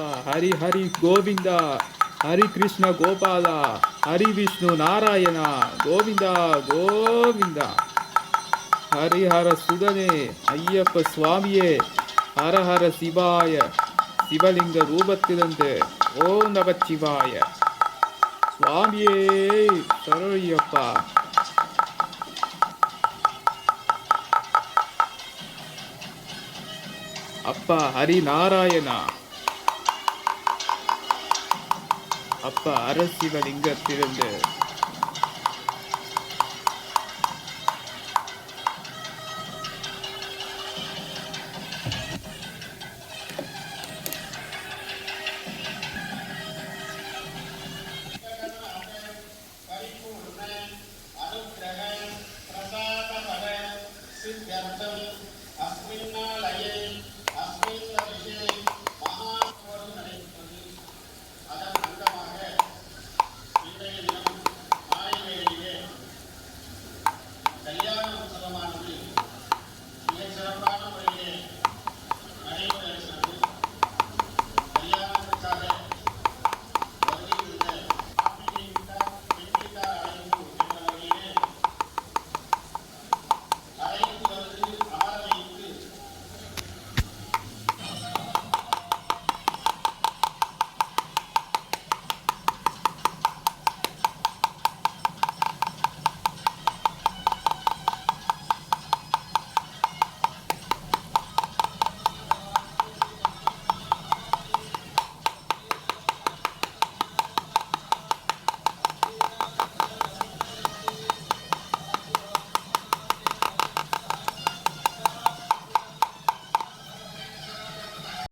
சரணமையப்பா. ஹரி ஹரி கோவிந்தா, ஹரி கிருஷ்ண கோபாலா, ஹரி விஷ்ணு நாராயணா, கோவிந்தா கோவிந்தா. ஹரிஹர சுதனே, ஐயப்ப சுவாமியே, ஹரஹர சிவாய, சிவலிங்க ரூபத்திலிருந்து ஓம் நமச்சிவாய. சுவாமியே சரணையப்பா. அப்பா ஹரி நாராயணா, அப்பா அரசிவலிங்கத்திலிருந்து